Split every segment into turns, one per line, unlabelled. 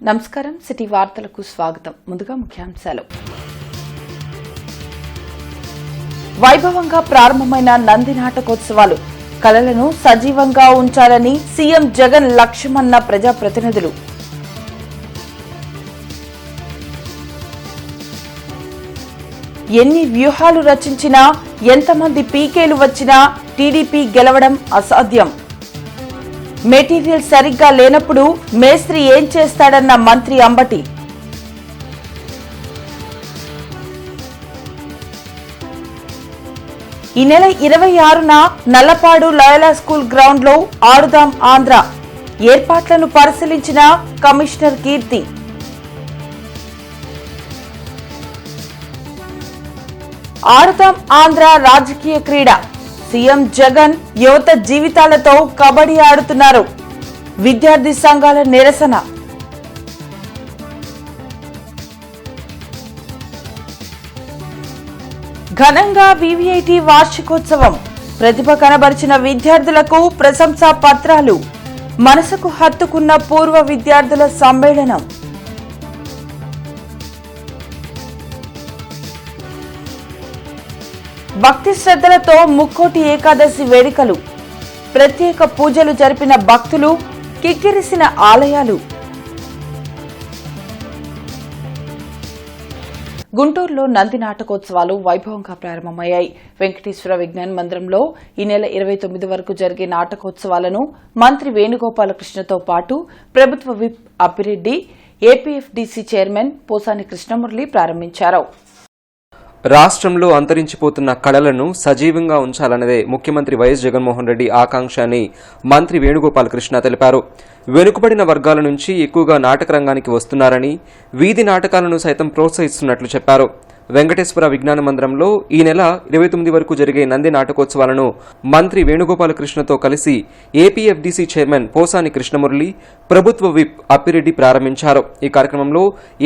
నమస్కారం సిటీ వార్తలకు స్వాగతం. ముందుగా ముఖ్యాంశాలు. వైభవంగా ప్రారంభమైన నంది నాటకోత్సవాలు కళలను సజీవంగా ఉంచాలని సీఎం జగన్ లక్ష్యమన్న ప్రజాప్రతినిధులు. ఎన్ని వ్యూహాలు రచించినా ఎంతమంది పీకేలు వచ్చినా టీడీపీ గెలవడం అసాధ్యం. మెటీరియల్ సరిగ్గా లేనప్పుడు మేస్త్రి ఏం చేస్తాడన్న మంత్రి అంబటి. ఈ నెల 26న నల్లపాడు లయోలా స్కూల్ గ్రౌండ్ లో ఆడుదాం ఆంధ్ర ఏర్పాట్లను పరిశీలించిన కమిషనర్ కీర్తి. ఆడుదాం ఆంధ్ర రాజకీయ క్రీడ. సీఎం జగన్ యువత జీవితాలతో కబడ్డీ ఆడుతున్నారు. విద్యార్థి సంఘాల నిరసన. ఘనంగా వివిఐటి వార్షికోత్సవం. ప్రతిభ కనబరిచిన విద్యార్థులకు ప్రశంసా పత్రాలు. మనసుకు హత్తుకున్న పూర్వ విద్యార్థుల సమ్మేళనం. భక్తి శ్రద్ధలతో ముక్కోటి ఏకాదశి వేడుకలు. ప్రత్యేక పూజలు జరిపిన భక్తులు, కిక్కిరిసిన ఆలయాలు. గుంటూరులో నంది నాటకోత్సవాలు వైభవంగా ప్రారంభమయ్యాయి. వెంకటేశ్వర విజ్ఞాన మందిరంలో ఈ నెల 29 వరకు జరిగే నాటకోత్సవాలను మంత్రి వేణుగోపాలకృష్ణతో పాటు ప్రభుత్వ విప్ అప్పిరెడ్డి, ఏపీఎఫ్డీసీ చైర్మన్ పోసాని కృష్ణమురళి ప్రారంభించారు.
రాష్ట్రంలో అంతరించిపోతున్న కళలను సజీవంగా ఉంచాలన్నదే ముఖ్యమంత్రి వైఎస్ జగన్మోహన్ రెడ్డి ఆకాంక్ష అని మంత్రి వేణుగోపాలకృష్ణ తెలిపారు. వెనుకబడిన వర్గాల నుంచి ఎక్కువగా నాటక రంగానికి వస్తున్నారని, వీధి నాటకాలను సైతం ప్రోత్సహిస్తున్నట్లు చెప్పారు. వెంకటేశ్వర విజ్ఞాన మందిరంలో ఈ నెల 29 వరకు జరిగే నంది నాటకోత్సవాలను మంత్రి వేణుగోపాలకృష్ణతో కలిసి ఏపీఎఫ్డీసీ చైర్మన్ పోసాని కృష్ణమురళి, ప్రభుత్వ విప్ అప్పిరెడ్డి ప్రారంభించారు. ఈ కార్యక్రమంలో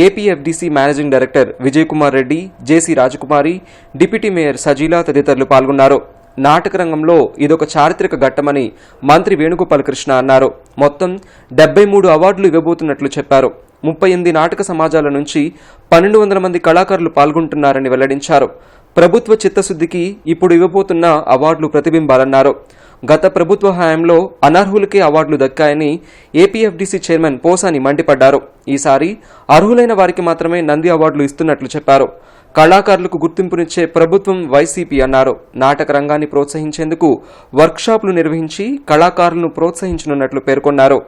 ఏపీఎఫ్డీసీ మేనేజింగ్ డైరెక్టర్ విజయ్ కుమార్ రెడ్డి, జేసీ రాజకుమారి, డిప్యూటీ మేయర్ సజీలా తదితరులు పాల్గొన్నారు. నాటక రంగంలో ఇదొక చారిత్రక ఘట్టమని మంత్రి వేణుగోపాలకృష్ణ అన్నారు. మొత్తం 73 అవార్డులు ఇవ్వబోతున్నట్లు చెప్పారు. 38 నాటక సమాజాల నుంచి 1200 మంది కళాకారులు పాల్గొంటున్నారని వెల్లడించారు. ప్రభుత్వ చిత్తశుద్ధికి ఇప్పుడు ఇవ్వబోతున్న అవార్డులు ప్రతిబింబాలన్నారు. గత ప్రభుత్వ హయాంలో అనర్హులకే అవార్డులు దక్కాయని ఏపీఎఫ్డీసీ చైర్మన్ పోసాని మండిపడ్డారు. ఈసారి అర్హులైన వారికి మాత్రమే నంది అవార్డులు ఇస్తున్నట్లు చెప్పారు. కళాకారులకు గుర్తింపునిచ్చే ప్రభుత్వం వైసీపీ అన్నారు. నాటక రంగాన్ని ప్రోత్సహించేందుకు వర్క్షాపులు నిర్వహించి కళాకారులను ప్రోత్సహించనున్నట్లు పేర్కొన్నారు.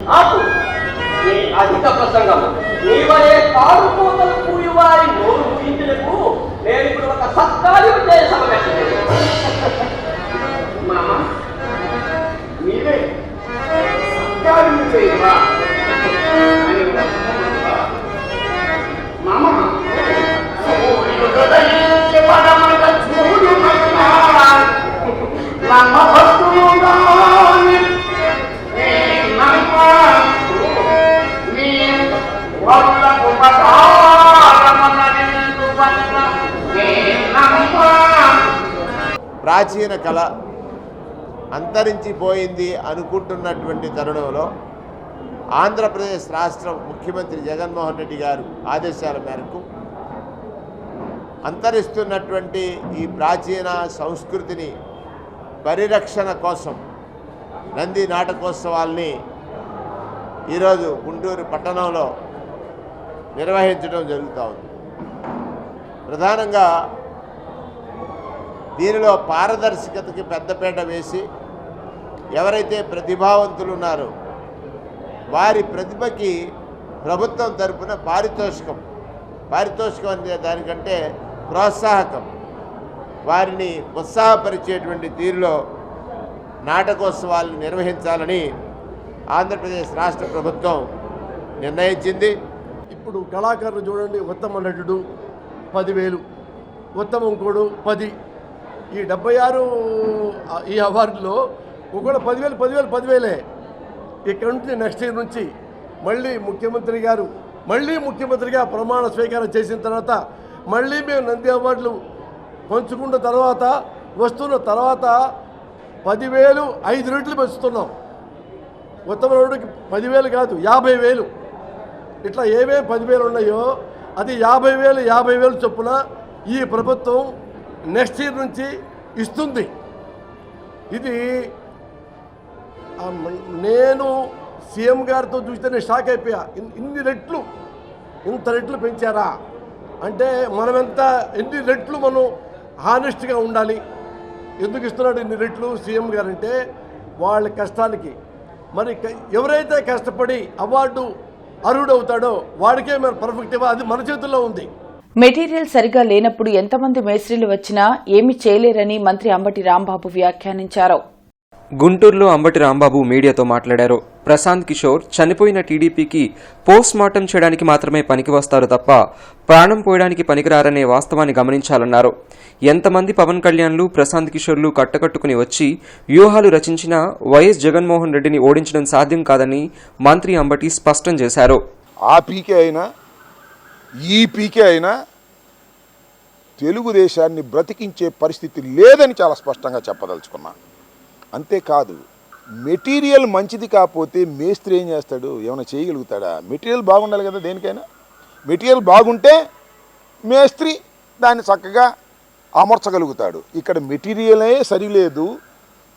ప్రాచీన కళ అంతరించిపోయింది అనుకుంటున్నటువంటి తరుణంలో ఆంధ్రప్రదేశ్ రాష్ట్ర ముఖ్యమంత్రి జగన్మోహన్ రెడ్డి గారు ఆదేశాల మేరకు అంతరిస్తున్నటువంటి ఈ ప్రాచీన సంస్కృతిని పరిరక్షణ కోసం నంది నాటకోత్సవాల్ని ఈరోజు గుంటూరు పట్టణంలో నిర్వహించడం జరుగుతూ ఉంది. ప్రధానంగా దీనిలో పారదర్శకతకి పెద్దపీట వేసి ఎవరైతే ప్రతిభావంతులు ఉన్నారో వారి ప్రతిభకి ప్రభుత్వం తరపున పారితోషికం అంటే దానికంటే ప్రోత్సాహకం, వారిని ఉత్సాహపరిచేటువంటి తీరులో నాటకోత్సవాలను నిర్వహించాలని ఆంధ్రప్రదేశ్ రాష్ట్ర ప్రభుత్వం నిర్ణయించింది.
ఇప్పుడు కళాకారులు చూడండి, ఉత్తమ నటుడు 10,000, ఉత్తమ ఇంకోడు 10. ఈ 76 ఈ అవార్డులో ఒకవేళ 10,000 ఇక్కడ నుంచి నెక్స్ట్ ఇయర్ నుంచి మళ్ళీ ముఖ్యమంత్రిగా ప్రమాణ స్వీకారం చేసిన తర్వాత మళ్ళీ మేము నంది అవార్డులు పంచుకున్న తర్వాత వస్తున్న తర్వాత 10,000 5 రెట్లు పెంచుతున్నాం. ఉత్తమ నటుడికి 10,000 కాదు 50,000 ఇట్లా ఏమేమి 10,000 ఉన్నాయో అది 50,000 చొప్పున ఈ ప్రభుత్వం నెక్స్ట్ ఇయర్ నుంచి ఇస్తుంది. ఇది నేను సీఎం గారితో చూస్తే నేను షాక్ అయిపోయా. ఇంత రెట్లు పెంచారా అంటే ఎన్ని రెట్లు మనం హానెస్ట్గా ఉండాలి. ఎందుకు ఇస్తున్నాడు ఇన్ని రెట్లు సీఎం గారు అంటే వాళ్ళ కష్టానికి. మరి ఎవరైతే కష్టపడి అవార్డు అర్హుడవుతాడో వాడికే మరి పర్ఫెక్ట్ అది మన చేతుల్లో ఉంది.
మెటీరియల్ సరిగా లేనప్పుడు ఎంతమంది మేస్త్రీలు వచ్చినా ఏమీ చేయలేరని మంత్రి అంబటి రాంబాబు వ్యాఖ్యానించారు.
గుంటూరులో అంబటి రాంబాబు మీడియాతో మాట్లాడారు. ప్రశాంత్ కిషోర్ చనిపోయిన టీడీపీకి పోస్ట్ మార్టం చేయడానికి మాత్రమే పనికి వస్తారు తప్ప ప్రాణం పోయడానికి పనికిరారనే వాస్తవాన్ని గమనించాలన్నారు. ఎంతమంది పవన్ కళ్యాణ్లు ప్రశాంత్ కిషోర్లు కట్టకట్టుకుని వచ్చి వ్యూహాలు రచించినా వైఎస్ జగన్మోహన్ రెడ్డిని ఓడించడం సాధ్యం కాదని మంత్రి అంబటి స్పష్టం చేశారు.
ఆ పీకే అయినా ఈ పీకే అయినా తెలుగుదేశాన్ని బ్రతికించే పరిస్థితి లేదని చాలా స్పష్టంగా చెప్పదలుచుకున్నా. అంతేకాదు, మెటీరియల్ మంచిది కాకపోతే మేస్త్రి ఏం చేస్తాడు? ఏమైనా చేయగలుగుతాడా? మెటీరియల్ బాగుండాలి కదా దేనికైనా. మెటీరియల్ బాగుంటే మేస్త్రి దాన్ని చక్కగా అమర్చగలుగుతాడు. ఇక్కడ మెటీరియలే సరిలేదు.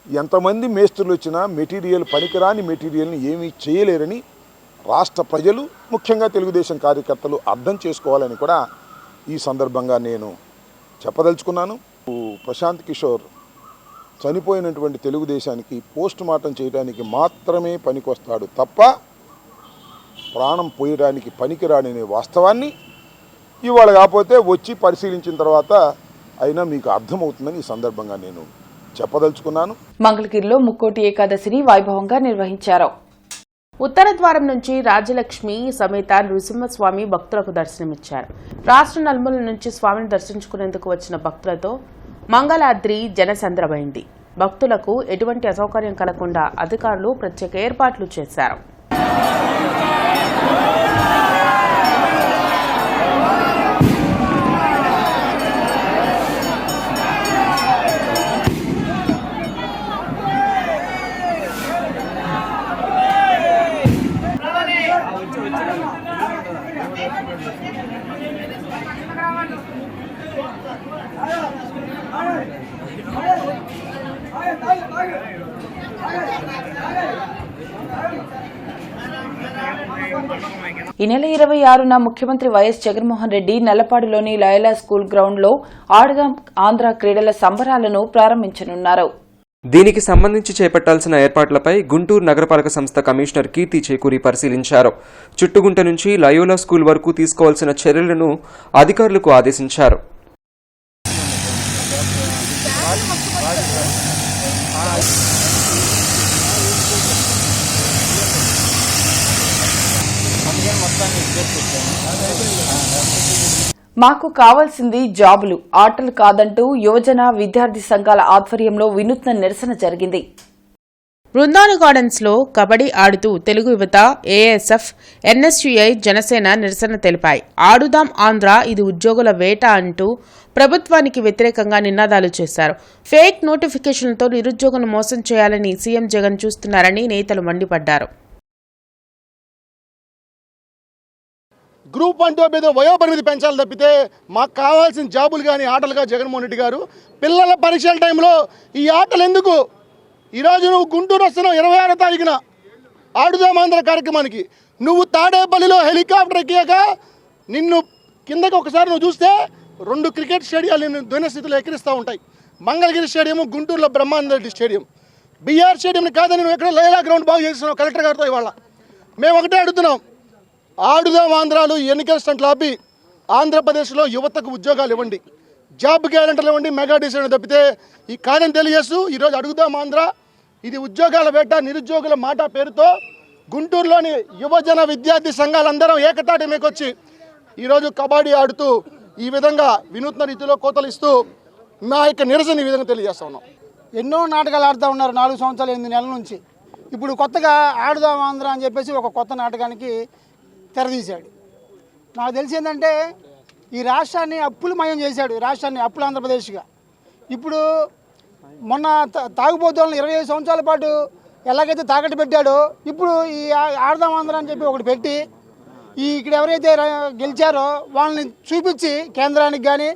ఎంతమంది మేస్త్రులు వచ్చినా మెటీరియల్ పనికిరాని మెటీరియల్ని ఏమీ చేయలేరని రాష్ట్ర ప్రజలు, ముఖ్యంగా తెలుగుదేశం కార్యకర్తలు అర్థం చేసుకోవాలని కూడా ఈ సందర్భంగా నేను చెప్పదలుచుకున్నాను. ప్రశాంత్ కిషోర్ చనిపోయినటువంటి తెలుగుదేశానికి పోస్ట్ మార్టం చేయడానికి మాత్రమే పనికొస్తాడు తప్ప ప్రాణం పోయడానికి పనికిరాడనే వాస్తవాన్ని ఇవాళ కాకపోతే వచ్చి పరిశీలించిన తర్వాత అయినా మీకు అర్థమవుతుందని ఈ సందర్భంగా నేను చెప్పదలుచుకున్నాను.
మంగళగిరిలో ముక్కోటి ఏకాదశిని వైభవంగా నిర్వహించారు.
ఉత్తర ద్వారం నుంచి రాజ్యలక్ష్మి సమేత నృసింహస్వామి భక్తులకు దర్శనమిచ్చారు. రాష్ట్ర నలుమూల నుంచి స్వామిని దర్శించుకునేందుకు వచ్చిన భక్తులతో మంగళాద్రి జనసంద్రమైంది. భక్తులకు ఎటువంటి అసౌకర్యం కలగకుండా అధికారులు ప్రత్యేక ఏర్పాట్లు చేశారు.
ఈ నెల 26న ముఖ్యమంత్రి వైఎస్ జగన్మోహన్ రెడ్డి నల్లపాడులోని లయలా స్కూల్ గ్రౌండ్లో ఆడుదాం ఆంధ్ర క్రీడల సంబరాలను ప్రారంభించనున్నారు.
దీనికి సంబంధించి చేపట్టాల్సిన ఏర్పాట్లపై గుంటూరు నగరపాలక సంస్థ కమిషనర్ కీర్తి చేకూరి పరిశీలించారు. చుట్టుగుంట నుంచి లయోలా స్కూల్ వరకు తీసుకోవాల్సిన చర్యలను అధికారులకు ఆదేశించారు.
మాకు కావాల్సింది జాబులు, ఆటలు కాదంటూ యువజన విద్యార్థి సంఘాల ఆధ్వర్యంలో వినూత్న నిరసన జరిగింది.
బృందావన గార్డెన్స్ లో కబడ్డీ ఆడుతూ తెలుగు యువత, ఏఎస్ఎఫ్, ఎన్ఎస్యుఐ, జనసేన నిరసన తెలిపాయి. ఆడుదాం ఆంధ్ర, ఇది ఉద్యోగుల వేట అంటూ ప్రభుత్వానికి వ్యతిరేకంగా నినాదాలు చేశారు. ఫేక్ నోటిఫికేషన్లతో నిరుద్యోగులను మోసం చేయాలని సీఎం జగన్ చూస్తున్నారని నేతలు మండిపడ్డారు.
గ్రూప్ 1 2 మీద వయోపరిమితి పెంచాలి తప్పితే మాకు కావాల్సిన జాబులు కానీ ఆటలుగా జగన్మోహన్ రెడ్డి గారు పిల్లల పరీక్షల టైంలో ఈ ఆటలు ఎందుకు? ఈరోజు నువ్వు గుంటూరు వస్తున్నావు 26వ తారీఖున ఆడుదాం ఆంధ్ర కార్యక్రమానికి. నువ్వు తాడేపల్లిలో హెలికాప్టర్ ఎక్కాక నిన్ను కిందకి ఒకసారి నువ్వు చూస్తే 2 క్రికెట్ స్టేడియాలు నిన్ను దునస్థితిలో ఎక్కిరిస్తూ ఉంటాయి. మంగళగిరి స్టేడియం, గుంటూరులో బ్రహ్మానంద స్టేడియం, బీఆర్ స్టేడియం కాదని నువ్వు ఎక్కడ లైలా గ్రౌండ్ బాగు చేస్తున్నావు కలెక్టర్ గారితో. ఇవాళ మేము ఒకటే అడుగుతున్నాం, ఆడుదాం ఆంధ్రాలు ఎన్నికల స్టంట్లు ఆపి ఆంధ్రప్రదేశ్లో యువతకు ఉద్యోగాలు ఇవ్వండి, జాబ్ గ్యారెంటీలు ఇవ్వండి, మెగా డిసిషన్ తప్పితే ఈ కార్యం తెలియజేస్తూ ఈరోజు అడుగుదాం ఆంధ్ర, ఇది ఉద్యోగాల వేట, నిరుద్యోగుల మాట పేరుతో గుంటూరులోని యువజన విద్యార్థి సంఘాలందరం ఏకతాటి మేకొచ్చి ఈరోజు కబడ్డీ ఆడుతూ ఈ విధంగా వినూత్న రీతిలో కోతలు ఇస్తూ మా యొక్క నిరసన ఈ విధంగా తెలియజేస్తా ఉన్నాం.
ఎన్నో నాటకాలు ఆడుతూ ఉన్నారు 4 సంవత్సరాలు 8 నెలల నుంచి. ఇప్పుడు కొత్తగా ఆడుదాం ఆంధ్ర అని చెప్పేసి ఒక కొత్త నాటకానికి తెరదీశాడు. నాకు తెలిసి ఏంటంటే ఈ రాష్ట్రాన్ని అప్పులమయం చేశాడు, రాష్ట్రాన్ని అప్పుల ఆంధ్రప్రదేశ్గా. ఇప్పుడు మొన్న తాగుబోతులను 25 సంవత్సరాల పాటు ఎలాగైతే తాకట్టు పెట్టాడో ఇప్పుడు ఈ ఆడదాం ఆంధ్ర అని చెప్పి ఒకటి పెట్టి ఇక్కడ ఎవరైతే గెలిచారో వాళ్ళని చూపించి కేంద్రానికి కానీ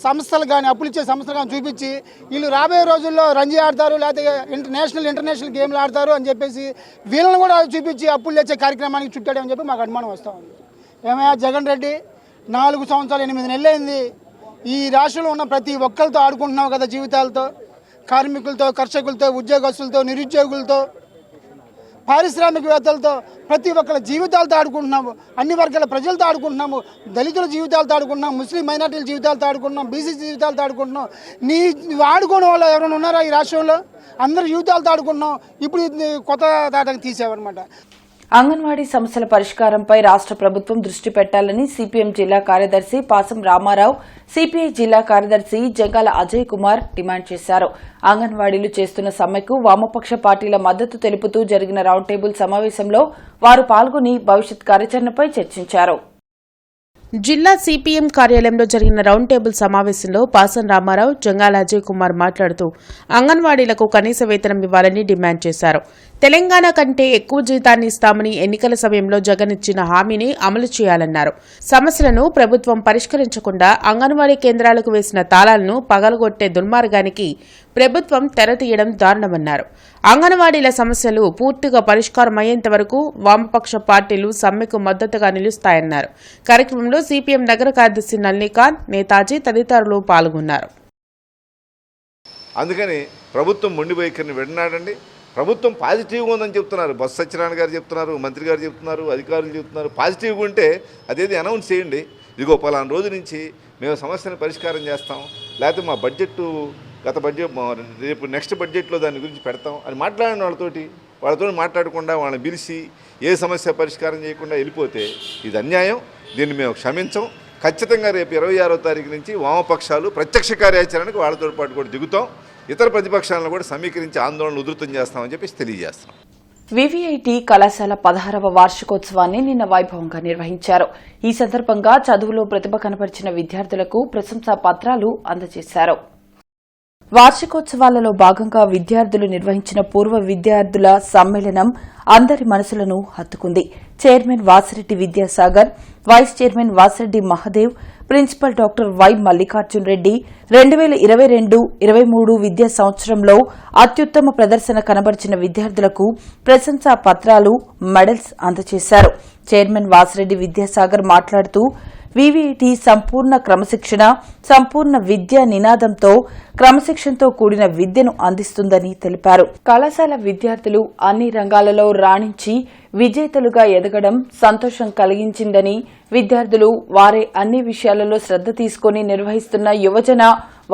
సంస్థలు కానీ అప్పులు ఇచ్చే సంస్థలు కానీ చూపించి వీళ్ళు రాబోయే రోజుల్లో రంజీ ఆడతారు, లేకపోతే ఇంటర్నేషనల్ గేమ్లు ఆడతారు అని చెప్పేసి వీళ్ళని కూడా చూపించి అప్పులు తెచ్చే కార్యక్రమానికి చుట్టాడని చెప్పి మాకు అనుమానం వస్తూ ఉంది. ఏమయ్యా జగన్ రెడ్డి, 4 సంవత్సరాలు 8 నెలలైంది ఈ రాష్ట్రంలో ఉన్న ప్రతి ఒక్కరితో ఆడుకుంటున్నావు కదా, జీవితాలతో, కార్మికులతో, కర్షకులతో, ఉద్యోగస్తులతో, నిరుద్యోగులతో, పారిశ్రామికవేత్తలతో, ప్రతి ఒక్కరి జీవితాలతో ఆడుకుంటున్నాము, అన్ని వర్గాల ప్రజలతో ఆడుకుంటున్నాము, దళితుల జీవితాలతో ఆడుకుంటున్నాం, ముస్లిం మైనార్టీల జీవితాలతో ఆడుకుంటున్నాం, బీసీ జీవితాలతో ఆడుకుంటున్నాం. నువ్వు ఆడుకోవడం వల్ల ఎవరైనా ఉన్నారా ఈ రాష్ట్రంలో? అందరు జీవితాలతో ఆడుకుంటున్నాం. ఇప్పుడు కొత్త తాటకు తీసావన్నమాట.
అంగన్వాడీ సమస్యల పరిష్కారంపై రాష్ట్ర ప్రభుత్వం దృష్టి పెట్టాలని సిపిఎం జిల్లా కార్యదర్శి పాసం రామారావు, సిపిఐ జిల్లా కార్యదర్శి జంగాల అజయ్ కుమార్ డిమాండ్ చేశారు. అంగన్వాడీలు చేస్తున్న సమ్మెకు వామపక్ష పార్టీల మద్దతు తెలుపుతూ జరిగిన రౌండ్ టేబుల్ సమావేశంలో వారు పాల్గొని భవిష్యత్ కార్యాచరణపై చర్చించారు.
జిల్లా సిపిఎం కార్యాలయంలో జరిగిన రౌండ్ టేబుల్ సమావేశంలో పాసం రామారావు, జంగాల అజయ్ కుమార్ మాట్లాడుతూ అంగన్వాడీలకు కనీస వేతనం ఇవ్వాలని డిమాండ్ చేశారు. తెలంగాణ కంటే ఎక్కువ జీతాన్ని ఇస్తామని ఎన్నికల సమయంలో జగన్ ఇచ్చిన హామీని అమలు చేయాలన్నారు. సమస్యలను ప్రభుత్వం పరిష్కరించకుండా అంగన్వాడీ కేంద్రాలకు వేసిన తాళాలను పగలగొట్టే దుర్మార్గానికి ప్రభుత్వం తెరతీయడం దారుణమన్నారు. అంగన్వాడీల సమస్యలు పూర్తిగా పరిష్కారం అయ్యేంత వరకు వామపక్ష పార్టీలు సమ్మెకు మద్దతుగా నిలుస్తాయన్నారు. కార్యక్రమంలో సిపిఎం నగర కార్యదర్శి నల్లికాంత్, నేతాజీ తదితరులు పాల్గొన్నారు.
అందుకని ప్రభుత్వం మొండి వైఖరిని విడనాడండి. ప్రభుత్వం పాజిటివ్గా ఉందని చెప్తున్నారు, బొత్స సత్యనారాయణ గారు చెప్తున్నారు, మంత్రి గారు చెప్తున్నారు, అధికారులు చెప్తున్నారు. పాజిటివ్గా ఉంటే అదేది అనౌన్స్ చేయండి, ఇదిగో పలానా రోజు నుంచి మేము సమస్యను పరిష్కారం చేస్తాం, లేకపోతే మా బడ్జెట్ గత బడ్జెట్ రేపు నెక్స్ట్ బడ్జెట్లో దాని గురించి పెడతాం అని మాట్లాడిన వాళ్ళతో మాట్లాడకుండా వాళ్ళని పిలిచి ఏ సమస్య పరిష్కారం చేయకుండా వెళ్ళిపోతే ఇది అన్యాయం. దీన్ని మేము క్షమించం. ఖచ్చితంగా రేపు 26వ తారీఖు నుంచి వామపక్షాలు ప్రత్యక్ష కార్యాచరణకు వాళ్ళతో పాటు కూడా దిగుతాం. ఇతర ప్రతిపక్షాలను కూడా సమీకరించి ఆందోళన ఉధృతం చేస్తామని చెప్పేసి తెలియజేస్తున్నాం.
వివిఐటి కళాశాల 16వ వార్షికోత్సవాన్ని నిన్న వైభవంగా నిర్వహించారు. ఈ సందర్భంగా చదువులో ప్రతిభ కనపరిచిన విద్యార్థులకు ప్రశంసా పత్రాలు అందజేశారు. వార్షికోత్సవాలలో భాగంగా విద్యార్థులు నిర్వహించిన పూర్వ విద్యార్థుల సమ్మేళనం అందరి మనసులను హత్తుకుంది. Chairman Vasireddy Vidyasagar, vice chairman Vasireddy Mahadev, principal doctor Y Mallikarjun Reddy 2022-23 విద్యా సంవత్సరంలో అత్యుత్తమ ప్రదర్శన కనబరిచిన విద్యార్థులకు ప్రశంసా పత్రాలు, మెడల్స్ అందజేశారు. చైర్మన్ వాసిరెడ్డి విద్యాసాగర్ మాట్లాడుతూ వివిఐటి సంపూర్ణ క్రమశిక్షణ, సంపూర్ణ విద్యా నినాదంతో క్రమశిక్షణతో కూడిన విద్యను అందిస్తుందని తెలిపారు. కళాశాల విద్యార్థులు అన్ని రంగాలలో రాణించి విజేతలుగా ఎదగడం సంతోషం కలిగించిందని, విద్యార్థులు వారే అన్ని విషయాలలో శ్రద్ధ తీసుకుని నిర్వహిస్తున్న యువజన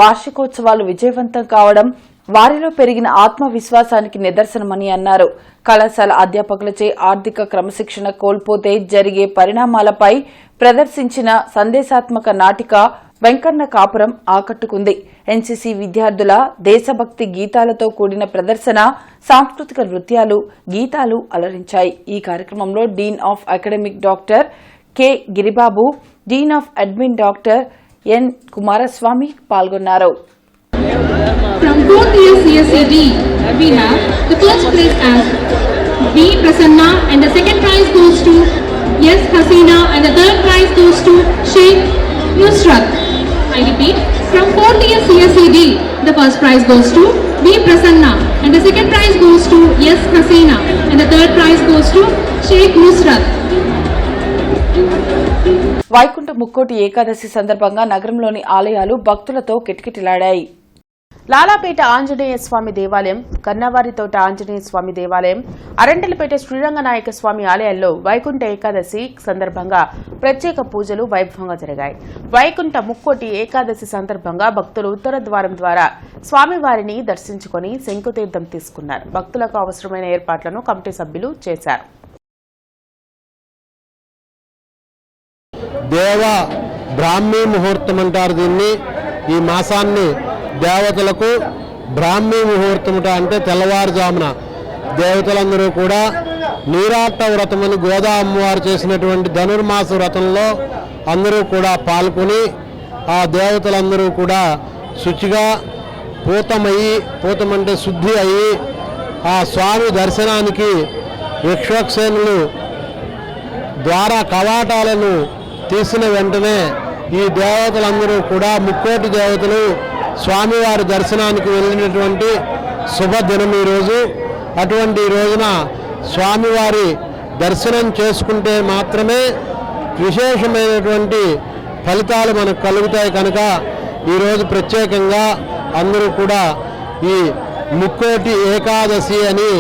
వార్షికోత్సవాలు విజయవంతం కావడం వారిలో పెరిగిన ఆత్మవిశ్వాసానికి నిదర్శనమని అన్నారు. కళాశాల అధ్యాపకులచే ఆర్థిక క్రమశిక్షణ కోల్పోతే జరిగే పరిణామాలపై ప్రదర్శించిన సందేశాత్మక నాటిక వెంకన్న కాపురం ఆకట్టుకుంది. ఎన్సీసీ విద్యార్థుల దేశభక్తి గీతాలతో కూడిన ప్రదర్శన, సాంస్కృతిక నృత్యాలు, గీతాలు అలరించాయి. ఈ కార్యక్రమంలో dean of academic doctor K Giribabu, dean of admin doctor N Kumaraswamy పాల్గొన్నారు.
From 4th year CSED, we have the first place as B. Prasanna and the second prize goes to S. Hasina and the third prize goes to Sheikh Nusrat. I repeat, from 4th year CSED, the first prize goes to B. Prasanna and the second prize goes to S. Hasina and the third prize goes to Sheikh Nusrat.
Vaikuntha Mukkoti Ekadashi సందర్భంగా నగరంలోని ఆలయాలు భక్తులతో కిటకిటలాడాయి.
లాలాపేట ఆంజనేయ స్వామి దేవాలయం, కన్నవారితోట ఆంజనేయ స్వామి దేవాలయం, అరండలపేట శ్రీరంగనాయక స్వామి ఆలయాల్లో వైకుంఠ ఏకాదశి సందర్భంగా ప్రత్యేక పూజలు వైభవంగా జరిగాయి. వైకుంఠ ముక్కోటి ఏకాదశి సందర్భంగా భక్తులు ఉత్తర ద్వారం ద్వారా స్వామివారిని దర్శించుకుని శంకుతీర్థం తీసుకున్నారు. భక్తులకు అవసరమైన ఏర్పాట్లను కమిటీ సభ్యులు చేశారు.
దేవ బ్రాహ్మీ ముహూర్తం అంటారు దీన్ని. ఈ మాసాన్ని దేవతలకు బ్రాహ్మీ ముహూర్తం అంటే తెల్లవారుజామున దేవతలందరూ కూడా నీరాట వ్రతం అని గోదా అమ్మవారు చేసినటువంటి ధనుర్మాస వ్రతంలో అందరూ కూడా పాల్గొని ఆ దేవతలందరూ కూడా శుచిగా పూతమంటే శుద్ధి అయ్యి ఆ స్వామి దర్శనానికి యక్షోక్షేనులు ద్వార కవాటాలను తీసిన వెంటనే ఈ దేవతలందరూ కూడా ముక్కోటి దేవతలు స్వామివారి దర్శనానికి వెళ్ళినటువంటి శుభదినం ఈరోజు. అటువంటి ఈ రోజున స్వామివారి దర్శనం చేసుకుంటే మాత్రమే విశేషమైనటువంటి ఫలితాలు మనకు కలుగుతాయి. కనుక ఈరోజు ప్రత్యేకంగా అందరూ కూడా ఈ ముక్కోటి ఏకాదశి అని,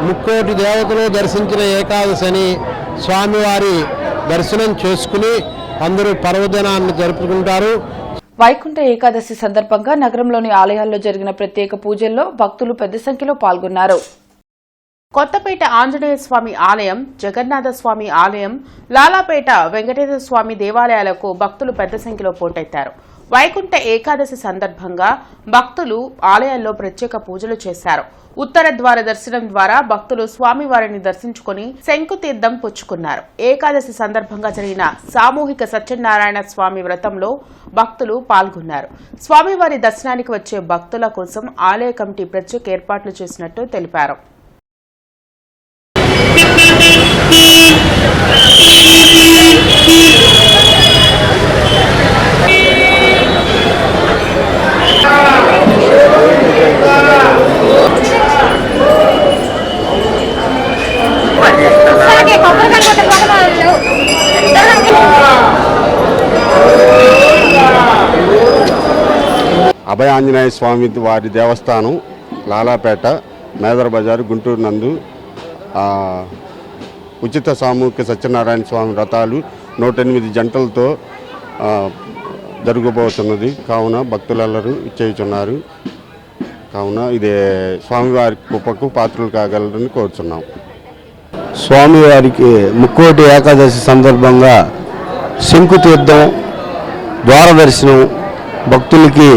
ముక్కోటి దేవతలు దర్శించిన ఏకాదశి అని స్వామివారి దర్శనం చేసుకుని అందరూ పర్వదినాన్ని జరుపుకుంటారు.
వైకుంఠ ఏకాదశి సందర్భంగా నగరంలోని ఆలయాల్లో జరిగిన ప్రత్యేక పూజల్లో భక్తులు పెద్ద సంఖ్యలో పాల్గొన్నారు.
కొత్తపేట ఆంజనేయ స్వామి ఆలయం, జగన్నాథ స్వామి ఆలయం, లాలాపేట వెంకటేశ్వర స్వామి దేవాలయాలకు భక్తులు పెద్ద సంఖ్యలో పోటెత్తారు. వైకుంఠ ఏకాదశి సందర్భంగా భక్తులు ఆలయాల్లో ప్రత్యేక పూజలు చేశారు. ఉత్తర ద్వార దర్శనం ద్వారా భక్తులు స్వామివారిని దర్శించుకుని శంకుతీర్థం పుచ్చుకున్నారు. ఏకాదశి సందర్భంగా జరిగిన సామూహిక సత్యనారాయణ స్వామి వ్రతంలో భక్తులు పాల్గొన్నారు. స్వామివారి దర్శనానికి వచ్చే భక్తుల కోసం ఆలయ కమిటీ ప్రత్యేక ఏర్పాట్లు చేసినట్టు తెలిపారు.
అభయ ఆంజనేయ స్వామి వారి దేవస్థానం లాలాపేట మేదర్ బజారు గుంటూరు నందు ఉచిత సామూహిక సత్యనారాయణ స్వామి వ్రతాలు 108 జంటలతో జరగబోతున్నది. కావున భక్తులెల్లరూ ఇచ్చేయుచున్నారు. కావున ఇదే స్వామివారి కృపకు పాత్రలు కాగలరని కోరుచున్నాం.
స్వామివారికి ముక్కోటి ఏకాదశి సందర్భంగా శంకుతీర్థం ద్వార దర్శనం భక్తులకి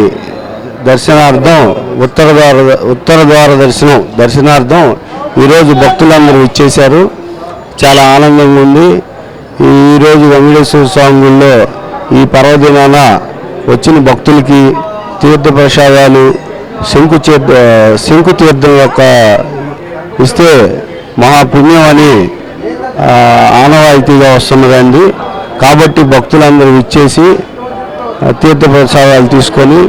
దర్శనార్థం ఉత్తర ద్వార దర్శనార్థం ఈరోజు భక్తులందరూ ఇచ్చేశారు. చాలా ఆనందంగా ఉంది. ఈరోజు వెంకటేశ్వర స్వామి గుళ్ళో ఈ పర్వదినాన వచ్చిన భక్తులకి తీర్థ ప్రసాదాలు శంకుతీర్థం యొక్క ఇస్తే మహాపుణ్యం అని ఆనవాయితీగా వస్తున్నదండి. కాబట్టి భక్తులందరూ ఇచ్చేసి తీర్థ ప్రసాదాలు తీసుకొని.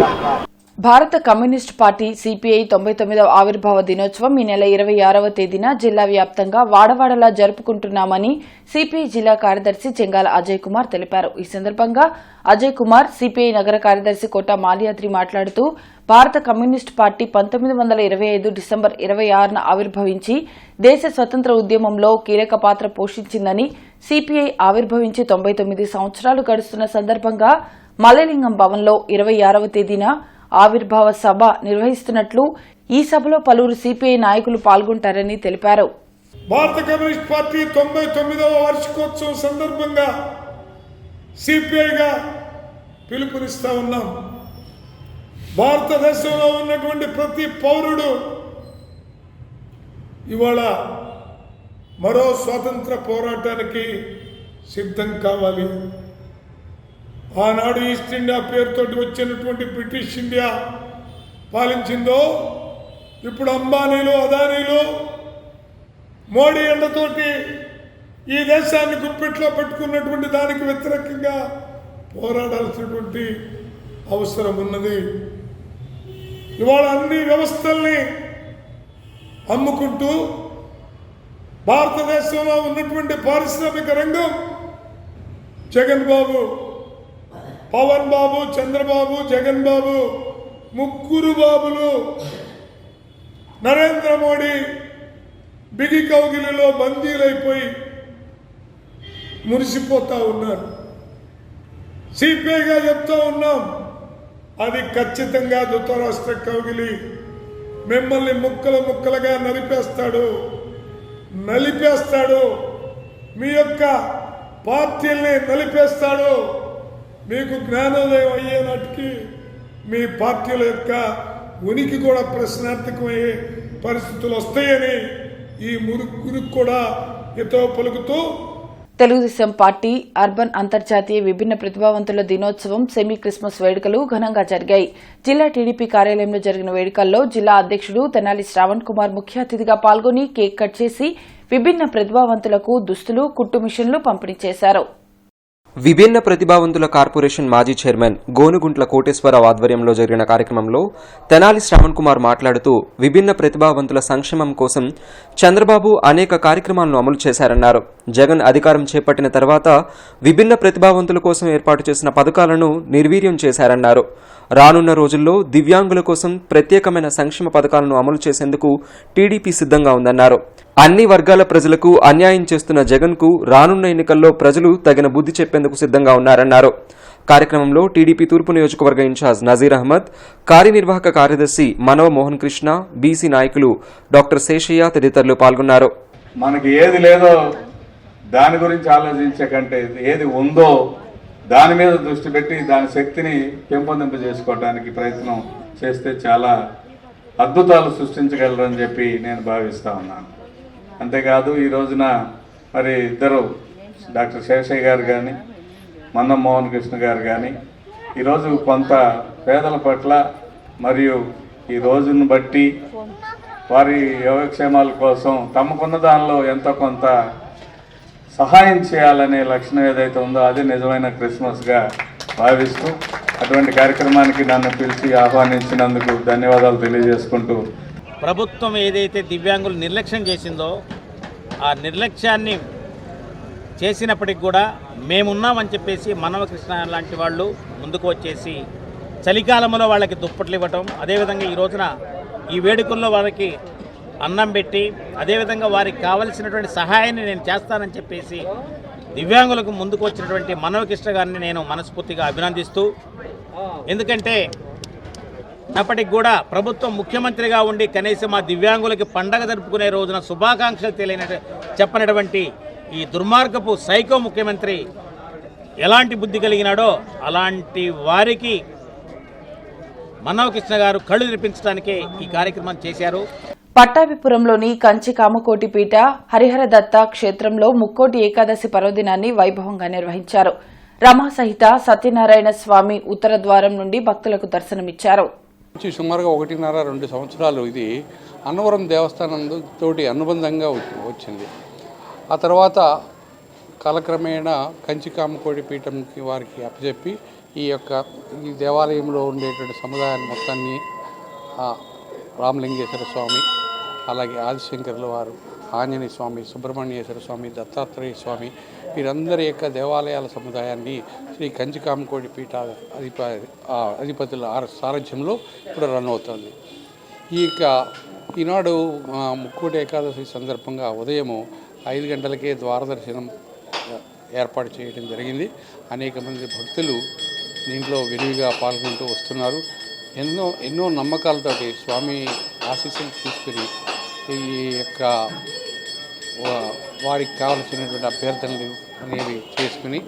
భారత కమ్యూనిస్టు పార్టీ సిపిఐ 99వ ఆవిర్భావ దినోత్సవం ఈ నెల 26వ తేదీన జిల్లా వ్యాప్తంగా వాడవాడలా జరుపుకుంటున్నామని సిపిఐ జిల్లా కార్యదర్శి చెంగాల అజయ్ కుమార్ తెలిపారు. ఈ సందర్భంగా అజయ్ కుమార్ సిపిఐ నగర కార్యదర్శి కోట మాల్యాద్రి మాట్లాడుతూ భారత కమ్యూనిస్టు పార్టీ 1925 డిసెంబర్ 26న ఆవిర్భవించి దేశ స్వతంత్ర ఉద్యమంలో కీలక పాత్ర పోషించిందని, సిపిఐ ఆవిర్భవించి 99 సంవత్సరాలు గడుస్తున్న సందర్భంగా మల్లెలింగం భవన్లో 26వ తేదీన ఆవిర్భావ సభ నిర్వహిస్తున్నట్లు, ఈ సభలో పలువురు సిపిఐ నాయకులు పాల్గొంటారని తెలిపారు.
భారత కమ్యూనిస్ట్ పార్టీ 99వ వార్షికోత్సవం సందర్భంగా సిపిఐగా పిలుపునిస్తా ఉన్నాం. భారతదేశంలో ఉన్నటువంటి ప్రతి పౌరుడు ఇవాళ మరో స్వాతంత్ర పోరాటానికి సిద్ధం కావాలి. ఆనాడు ఈస్ట్ ఇండియా పేరుతోటి వచ్చినటువంటి బ్రిటిష్ ఇండియా పాలించిందో, ఇప్పుడు అంబానీలు అదానీలు మోడీ ఎండతోటి ఈ దేశాన్ని గుప్పెట్లో పెట్టుకున్నటువంటి దానికి వ్యతిరేకంగా పోరాడాల్సినటువంటి అవసరం ఉన్నది. ఇవాళ అన్ని వ్యవస్థల్ని అమ్ముకుంటూ భారతదేశంలో ఉన్నటువంటి పారిశ్రామిక రంగం జగన్ బాబు, పవన్ బాబు, చంద్రబాబు, జగన్ బాబు, ముగ్గురు బాబులు నరేంద్ర మోడీ బిగి కౌగిలిలో బందీలైపోయి మురిసిపోతా ఉన్నారు. సిపిఐగా చెప్తా ఉన్నాం, అది ఖచ్చితంగా ధృతరాష్ట్ర కౌగిలి. మిమ్మల్ని ముక్కలు ముక్కలుగా నలిపేస్తాడు, మీ యొక్క పార్టీల్ని నలిపేస్తాడు. మీకు జ్ఞానోదయం అయ్యే నాటికి మీ పార్టీల యొక్క ఉనికి కూడా ప్రశ్నార్థకమయ్యే పరిస్థితులు వస్తాయని ఈ మురుకు కూడా హితవు పలుకుతూ,
తెలుగుదేశం పార్టీ అర్బన్ అంతర్జాతీయ విభిన్న ప్రతిభావంతుల దినోత్సవం సెమీ క్రిస్మస్ వేడుకలు ఘనంగా జరిగాయి. జిల్లా టీడీపీ కార్యాలయంలో జరిగిన వేడుకల్లో జిల్లా అధ్యక్షుడు తెనాలి శ్రావణ్ కుమార్ ముఖ్య అతిథిగా పాల్గొని కేక్ కట్ చేసి విభిన్న ప్రతిభావంతులకు దుస్తులు, కుట్టు మిషన్లు పంపిణీ చేశారు.
విభిన్న ప్రతిభావంతుల కార్పొరేషన్ మాజీ చైర్మన్ గోనుగుంట్ల కోటేశ్వరరావు ఆధ్వర్యంలో జరిగిన కార్యక్రమంలో తెనాలి శ్రావణ్ కుమార్ మాట్లాడుతూ విభిన్న ప్రతిభావంతుల సంక్షేమం కోసం చంద్రబాబు అనేక కార్యక్రమాలను అమలు చేశారన్నారు. జగన్ అధికారం చేపట్టిన తర్వాత విభిన్న ప్రతిభావంతుల కోసం ఏర్పాటు చేసిన పథకాలను నిర్వీర్యం చేశారన్నారు. రానున్న రోజుల్లో దివ్యాంగుల కోసం ప్రత్యేకమైన సంక్షేమ పథకాలను అమలు చేసేందుకు టీడీపీ సిద్ధంగా ఉందన్నారు. అన్ని వర్గాల ప్రజలకు అన్యాయం చేస్తున్న జగన్కు రానున్న ఎన్నికల్లో ప్రజలు తగిన బుద్ధి చెప్పేందుకు సిద్ధంగా ఉన్నారన్నారు. కార్యక్రమంలో టీడీపీ తూర్పు నియోజకవర్గ ఇన్ఛార్జ్ నజీర్ అహ్మద్, కార్యనిర్వాహక కార్యదర్శి మనవ మోహన్ కృష్ణ, బీసీ నాయకులు డాక్టర్ శేషయ్య తదితరులు పాల్గొన్నారు.
మనకి ఏది లేదో దాని గురించి ఆలోచించే కంటే ఏది ఉందో దాని మీద దృష్టి పెట్టి దాని శక్తిని పెంపొందింపజేసుకోవడానికి ప్రయత్నం చేస్తే చాలా అద్భుతాలు సృష్టించగలరని చెప్పి నేను భావిస్తూ ఉన్నాను. అంతేకాదు ఈ రోజున మరి ఇద్దరు డాక్టర్ శేషయ్య గారు కానీ మన్నం మోహన్ కృష్ణ గారు కానీ ఈరోజు కొంత పేదల పట్ల మరియు ఈ రోజును బట్టి వారి యోగక్షేమాల కోసం తమకున్న దానిలో ఎంతో కొంత సహాయం చేయాలనే లక్షణం ఏదైతే ఉందో అది నిజమైన క్రిస్మస్గా భావిస్తూ అటువంటి కార్యక్రమానికి నన్ను పిలిచి ఆహ్వానించినందుకు ధన్యవాదాలు తెలియజేసుకుంటూ,
ప్రభుత్వం ఏదైతే దివ్యాంగులు నిర్లక్ష్యం చేసిందో ఆ నిర్లక్ష్యాన్ని చేసినప్పటికి కూడా మేమున్నామని చెప్పేసి మనవ కృష్ణ లాంటి వాళ్ళు ముందుకు వచ్చేసి చలికాలంలో వాళ్ళకి దుప్పట్లు ఇవ్వటం, అదేవిధంగా ఈ రోజున ఈ వేడుకల్లో వారికి అన్నం పెట్టి అదేవిధంగా వారికి కావలసినటువంటి సహాయాన్ని నేను చేస్తానని చెప్పేసి దివ్యాంగులకు ముందుకు వచ్చినటువంటి మనవ కృష్ణ గారిని నేను మనస్ఫూర్తిగా అభినందిస్తూ, ఎందుకంటే అప్పటికి కూడా ప్రభుత్వం ముఖ్యమంత్రిగా ఉండి కనీసం ఆ దివ్యాంగులకి పండగ జరుపుకునే రోజున శుభాకాంక్షలు చెప్పనటువంటి ఈ దుర్మార్గపు సైకో ముఖ్యమంత్రి ఎలాంటి బుద్ధి కలిగినాడో అలాంటి వారికి మనవ కృష్ణ గారు కళ్ళు తెరిపించడానికే ఈ కార్యక్రమం చేశారు.
పట్టాభిపురంలోని కంచి కామకోటి పీఠ హరిహరదత్త క్షేత్రంలో ముక్కోటి ఏకాదశి పర్వదినాన్ని వైభవంగా నిర్వహించారు. రమా సహిత సత్యనారాయణ స్వామి ఉత్తర ద్వారం నుండి భక్తులకు దర్శనమిచ్చారు.
సుమారుగా 1.5-2 సంవత్సరాలు ఇది అన్నవరం దేవస్థానం తోటి అనుబంధంగా వచ్చింది. ఆ తర్వాత కాలక్రమేణా కంచి కామకోటి పీఠంకి వారికి అప్పచెప్పి ఈ దేవాలయంలో ఉండేటువంటి సముదాయాన్ని మొత్తాన్ని రామలింగేశ్వర స్వామి, అలాగే ఆదిశంకరుల వారు, ఆంజనేయ స్వామి, సుబ్రహ్మణ్యేశ్వర స్వామి, దత్తాత్రేయ స్వామి వీరందరి యొక్క దేవాలయాల సముదాయాన్ని శ్రీ కంచి కామకోటి పీఠ అధిపతుల సారథ్యంలో ఇప్పుడు రన్ అవుతుంది. ఈనాడు ముక్కోటి ఏకాదశి సందర్భంగా ఉదయము 5 గంటలకే ద్వారదర్శనం ఏర్పాటు చేయడం జరిగింది. అనేక మంది భక్తులు దీంట్లో విరివిగా పాల్గొంటూ వస్తున్నారు. ఎన్నో నమ్మకాలతోటి స్వామి ఆశీస్సులు తీసుకుని ఈ యొక్క వారికి కావలసినటువంటి అభ్యర్థనలు అనేవి చేసుకుని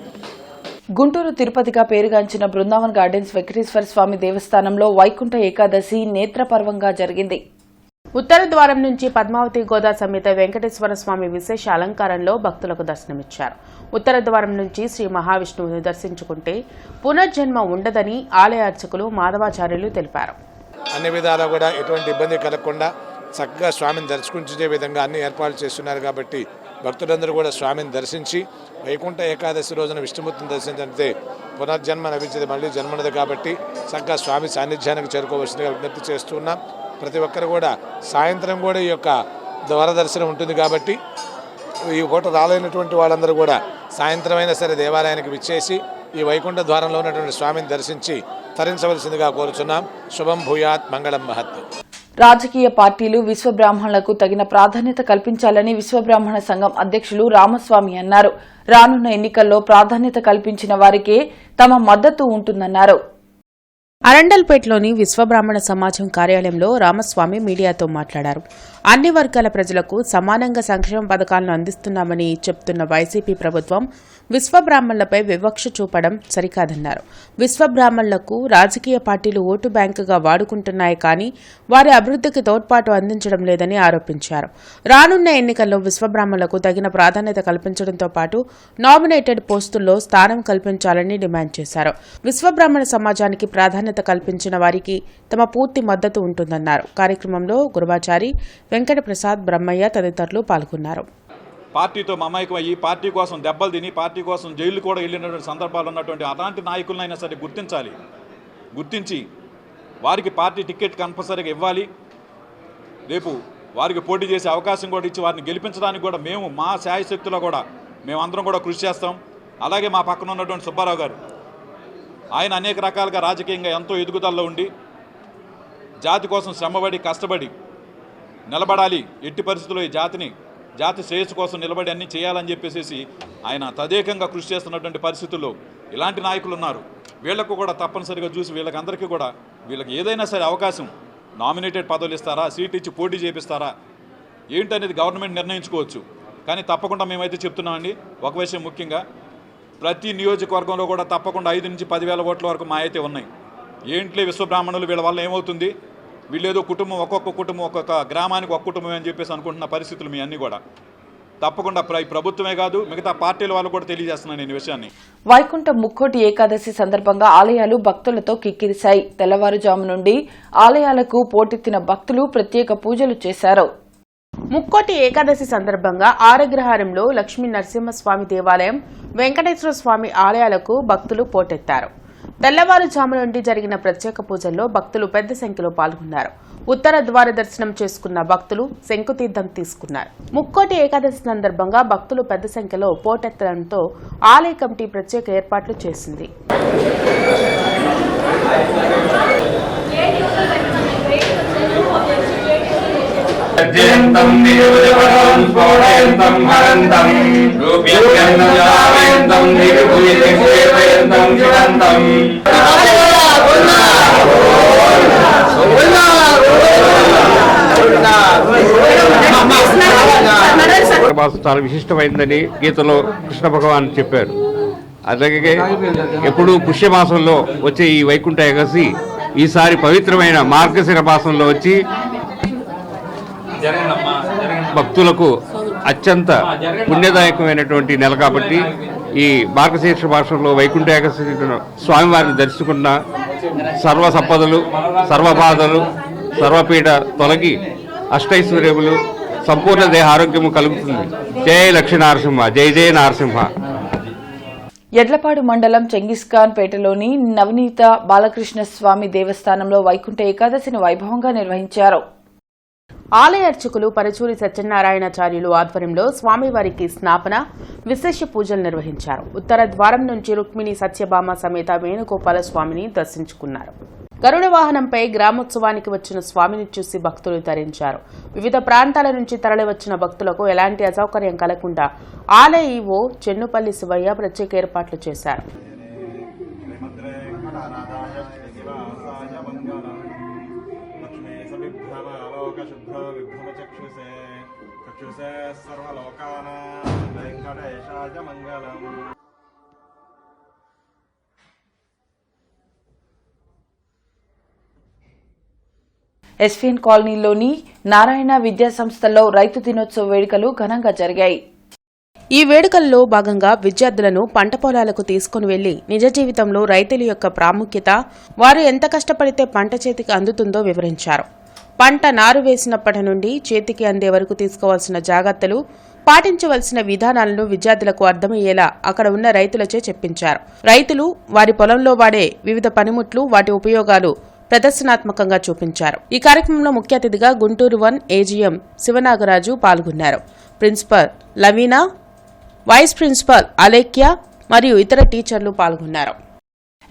గుంటూరు తిరుపతిగా పేరుగాంచిన బృందావన్ గార్డెన్స్ వెంకటేశ్వర స్వామి దేవస్థానంలో వైకుంఠ ఏకాదశి నేత్రపర్వంగా జరిగింది.
ఉత్తర ద్వారం నుంచి పద్మావతి గోదా సమేత వెంకటేశ్వర స్వామి విశేష అలంకారంలో భక్తులకు దర్శనమిచ్చారు. ఉత్తర ద్వారం నుంచి శ్రీ మహావిష్ణువుని దర్శించుకుంటే పునర్జన్మ ఉండదని ఆలయ అర్చకులు మాధవాచార్యులు తెలిపారు.
అన్ని విధాలా కూడా ఎటువంటి ఇబ్బంది కలగకుండా చక్కగా స్వామిని దర్శించే విధంగా అన్ని ఏర్పాట్లు చేస్తున్నారు. కాబట్టి భక్తులందరూ కూడా స్వామిని దర్శించి వైకుంఠ ఏకాదశి రోజున విష్ణుమూర్తిని దర్శించంటే పునర్జన్మ లభించేది, మళ్ళీ జన్మనది. కాబట్టి చక్కగా స్వామి సాన్నిధ్యానికి చేరుకోవాల్సిందిగా విజ్ఞప్తి చేస్తున్నాం. ప్రతి ఒక్కరు కూడా సాయంత్రం కూడా ఈ యొక్క ద్వార దర్శనం ఉంటుంది. కాబట్టి ఈ పూట రాలేనటువంటి వాళ్ళందరూ కూడా సాయంత్రం అయినా సరే దేవాలయానికి విచ్చేసి ఈ వైకుంఠ ద్వారంలో ఉన్నటువంటి స్వామిని దర్శించి తరించవలసిందిగా కోరుచున్నాం. శుభం భూయాత్, మంగళం మహత్.
రాజకీయ పార్టీలు విశ్వబ్రాహ్మణులకు తగిన ప్రాధాన్యత కల్పించాలని విశ్వబ్రాహ్మణ సంఘం అధ్యక్షులు రామస్వామి అన్నారు. రానున్న ఎన్నికల్లో ప్రాధాన్యత కల్పించిన వారికే తమ మద్దతు ఉంటుందన్నారు.
అరండల్పేటలోని విశ్వబ్రాహ్మణ సమాజం కార్యాలయంలో రామస్వామి మీడియాతో మాట్లాడారు. అన్ని వర్గాల ప్రజలకు సమానంగా సంక్షేమ పథకాలను అందిస్తున్నామని చెప్తున్న వైసీపీ ప్రభుత్వం విశ్వబ్రాహ్మణులపై వివక్ష చూపడం సరికాదన్నారు. విశ్వబ్రాహ్మణులకు రాజకీయ పార్టీలు ఓటు బ్యాంకుగా వాడుకుంటున్నాయి కానీ వారి అభివృద్ధికి తోడ్పాటు అందించడం లేదని ఆరోపించారు. రానున్న ఎన్నికల్లో విశ్వబ్రాహ్మణులకు తగిన ప్రాధాన్యత కల్పించడంతో పాటు నామినేటెడ్ పోస్టుల్లో స్థానం కల్పించాలని డిమాండ్ చేశారు. విశ్వబ్రాహ్మణ సమాజానికి ప్రాధాన్యత కల్పించిన వారికి తమ పూర్తి మద్దతు ఉంటుందన్నారు. కార్యక్రమంలో గురువాచారి, వెంకట ప్రసాద్, బ్రహ్మయ్య తదితరులు పాల్గొన్నారు.
పార్టీతో మమైకం అయ్యి పార్టీ కోసం దెబ్బలు తిని పార్టీ కోసం జైలు కూడా వెళ్ళినటువంటి సందర్భాలు ఉన్నటువంటి అలాంటి నాయకులనైనా సరే గుర్తించాలి. గుర్తించి వారికి పార్టీ టికెట్ కంపల్సరీగా ఇవ్వాలి. రేపు వారికి పోటీ చేసే అవకాశం కూడా ఇచ్చి వారిని గెలిపించడానికి కూడా మేము మా శాయశక్తిలో కూడా మేమందరం కూడా కృషి చేస్తాం. అలాగే మా పక్కన ఉన్నటువంటి సుబ్బారావు గారు, ఆయన అనేక రకాలుగా రాజకీయంగా ఎంతో ఎదుగుదలలో ఉండి జాతి కోసం శ్రమపడి కష్టపడి నిలబడాలి, ఎట్టి పరిస్థితుల్లో ఈ జాతి శ్రేయస్సు కోసం నిలబడి అన్నీ చేయాలని చెప్పేసి ఆయన తదేకంగా కృషి చేస్తున్నటువంటి పరిస్థితుల్లో ఇలాంటి నాయకులు ఉన్నారు. వీళ్లకు కూడా తప్పనిసరిగా చూసి వీళ్ళకందరికీ కూడా వీళ్ళకి ఏదైనా సరే అవకాశం, నామినేటెడ్ పదవులు ఇస్తారా, సీట్ ఇచ్చి పోటీ చేపిస్తారా ఏంటనేది గవర్నమెంట్ నిర్ణయించుకోవచ్చు. కానీ తప్పకుండా మేమైతే చెప్తున్నామండి, ఒక విషయం ముఖ్యంగా ప్రతి నియోజకవర్గంలో కూడా తప్పకుండా 5 నుంచి 10,000 ఓట్ల వరకు మా అయితే ఉన్నాయి. ఏంట్లే విశ్వబ్రాహ్మణులు వీళ్ళ వల్ల ఏమవుతుంది, వీళ్ళేదో కుటుంబం, ఒక్కొక్క గ్రామానికి ఒక కుటుంబం అని చెప్పేసి అనుకుంటున్న పరిస్థితులు మీ అన్నీ కూడా తప్పకుండా ప్రభుత్వమే కాదు మిగతా పార్టీల వాళ్ళు కూడా తెలియజేస్తున్నాను నేను ఈ విషయాన్ని.
వైకుంఠ ముక్కోటి ఏకాదశి సందర్భంగా ఆలయాలు భక్తులతో కిక్కిరిశాయి. తెల్లవారుజాము నుండి ఆలయాలకు పోటెత్తిన భక్తులు ప్రత్యేక పూజలు చేశారు.
ముక్కోటి ఏకాదశి సందర్భంగా ఆరగ్రహారంలో లక్ష్మీ నరసింహస్వామి దేవాలయం, వెంకటేశ్వర స్వామి ఆలయాలకు భక్తులు పోటెత్తారు. తెల్లవారుజాము నుండి జరిగిన ప్రత్యేక పూజల్లో భక్తులు పెద్ద సంఖ్యలో పాల్గొన్నారు. ఉత్తర ద్వార దర్శనం చేసుకున్న భక్తులు శంకుతీర్థం తీసుకున్నారు. ముక్కోటి ఏకాదశి సందర్భంగా భక్తులు పెద్ద సంఖ్యలో పోటెత్తడంతో ఆలయ కమిటీ ప్రత్యేక ఏర్పాట్లు చేసింది.
చాలా విశిష్టమైందని గీతలో కృష్ణ భగవాన్ చెప్పారు. అలాగే ఎప్పుడు పుష్యమాసంలో వచ్చే ఈ వైకుంఠ ఏకాదశి ఈసారి పవిత్రమైన మార్గశిర మాసంలో వచ్చి భక్తులకు అత్యంత పుణ్యదాయకమైనటువంటి నెల కాబట్టి ఈ మార్గశీర్ష మాసంలో వైకుంఠ ఏకాదశి స్వామివారిని దర్శించుకున్న సర్వ సంపదలు, సర్వబాధలు, సర్వపీడ తొలగి అష్టైశ్వర్యములు, సంపూర్ణ దేహ ఆరోగ్యము కలుగుతుంది. జయ లక్ష్మీ నరసింహ, జయ జయ నరసింహ.
యడ్లపాడు మండలం చెంగిస్ఖాన్ పేటలోని నవనీత బాలకృష్ణ స్వామి దేవస్థానంలో వైకుంఠ ఏకాదశిని వైభవంగా నిర్వహించారు.
ఆలయ అర్చకులు పరచూరి సత్యనారాయణాచార్యులు ఆధ్వర్యంలో స్వామివారికి స్నాపన, విశేష పూజలు నిర్వహించారు. ఉత్తర ద్వారం నుంచి రుక్మిణి సత్యభామ సమేత వేణుగోపాల స్వామిని దర్శించుకున్నారు. గరుడ వాహనంపై గ్రామోత్సవానికి వచ్చిన స్వామిని చూసి భక్తులు తరించారు. వివిధ ప్రాంతాల నుంచి తరలివచ్చిన భక్తులకు ఎలాంటి అసౌకర్యం కలగకుండా ఆలయ ఈవో చెన్నుపల్లి శివయ్య ప్రత్యేక ఏర్పాట్లు చేశారు.
ఎస్వీఎన్ కాలనీలోని నారాయణ విద్యా సంస్థల్లో రైతు దినోత్సవ వేడుకలు ఘనంగా జరిగాయి.
ఈ వేడుకల్లో భాగంగా విద్యార్థులను పంట పొలాలకు తీసుకుని వెళ్లి నిజ జీవితంలో రైతుల యొక్క ప్రాముఖ్యత, వారు ఎంత కష్టపడితే పంట చేతికి అందుతుందో వివరించారు. పంట నారు వేసినప్పటి నుండి చేతికి అందే వరకు తీసుకోవాల్సిన జాగ్రత్తలు, పాటించవలసిన విధానాలను విద్యార్థులకు అర్థమయ్యేలా అక్కడ ఉన్న రైతులచే చెప్పించారు. రైతులు వారి పొలంలో వాడే వివిధ పనిముట్లు, వాటి ఉపయోగాలు ప్రదర్శనాత్మకంగా చూపించారు. ఈ కార్యక్రమంలో ముఖ్య అతిథిగా గుంటూరు 1 ఏజీఎం శివనాగరాజు పాల్గొన్నారు. Principal Laveena, vice principal Alekhya మరియు ఇతర టీచర్లు పాల్గొన్నారు.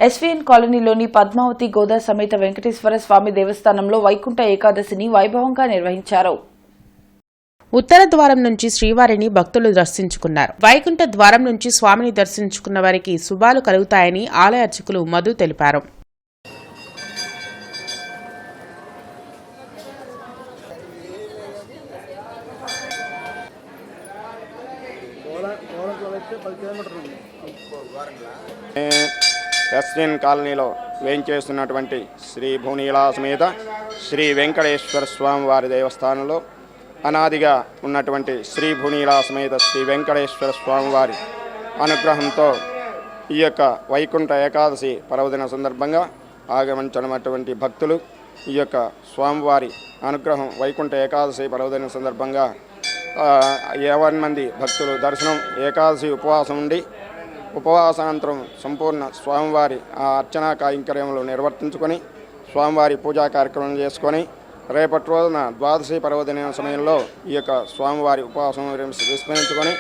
ఎస్వీఎన్ కాలనీలోని పద్మావతి గోదా సమేత వెంకటేశ్వర స్వామి దేవస్థానంలో వైకుంఠ ఏకాదశిని వైభవంగా నిర్వహించారు.
ఉత్తర ద్వారం నుంచి శ్రీవారిని భక్తులు దర్శించుకున్నారు. వైకుంఠ ద్వారం నుంచి స్వామిని దర్శించుకున్న వారికి శుభాలు కలుగుతాయని ఆలయ అర్చకులు మధు తెలిపారు.
ఎస్ఎన్ కాలనీలో వేయించేస్తున్నటువంటి శ్రీ భూనీలా సమేత శ్రీ వెంకటేశ్వర స్వామి వారి దేవస్థానంలో అనాదిగా ఉన్నటువంటి శ్రీ భూనీలా సమేత శ్రీ వెంకటేశ్వర స్వామి వారి అనుగ్రహంతో ఈ యొక్క వైకుంఠ ఏకాదశి పర్వదిన సందర్భంగా ఆగమించినటువంటి భక్తులు ఈ యొక్క స్వామివారి అనుగ్రహం వైకుంఠ ఏకాదశి పర్వదిన సందర్భంగా 50 మంది భక్తులు దర్శనం ఏకాదశి ఉపవాసం ఉండి ఉపవాసానంతరం సంపూర్ణ స్వామివారి ఆ అర్చనా కైంకర్యములు నిర్వర్తించుకొని స్వామివారి పూజా కార్యక్రమం చేసుకొని రేపటి రోజున ద్వాదశి పర్వదిన సమయంలో ఈ యొక్క స్వామివారి ఉపవాసం విస్మరించుకొని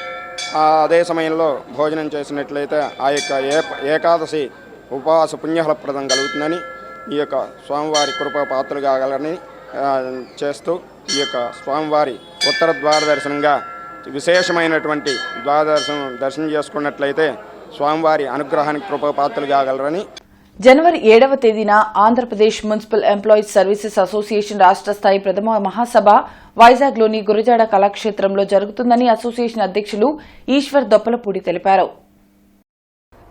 అదే సమయంలో భోజనం చేసినట్లయితే ఆ యొక్క ఏకాదశి ఉపవాస పుణ్యఫలప్రదం కలుగుతుందని ఈ యొక్క స్వామివారి కృపా పాత్రలు కాగలని చేస్తూ ఈ యొక్క స్వామివారి ఉత్తర ద్వార దర్శనంగా విశేషమైనటువంటి దర్శనం చేసుకున్నట్లయితే స్వామివారి అనుగ్రహానికి కృపా పాత్రలు కాగలరని
జనవరి 7వ తేదీన Andhra Pradesh municipal employees services association రాష్ట్ర స్థాయి ప్రథమ మహాసభ వైజాగ్లోని గురజాడ కళాక్షేత్రంలో జరుగుతుందని అసోసియేషన్ అధ్యక్షులు ఈశ్వర్ దొప్పలపూడి తెలిపారు.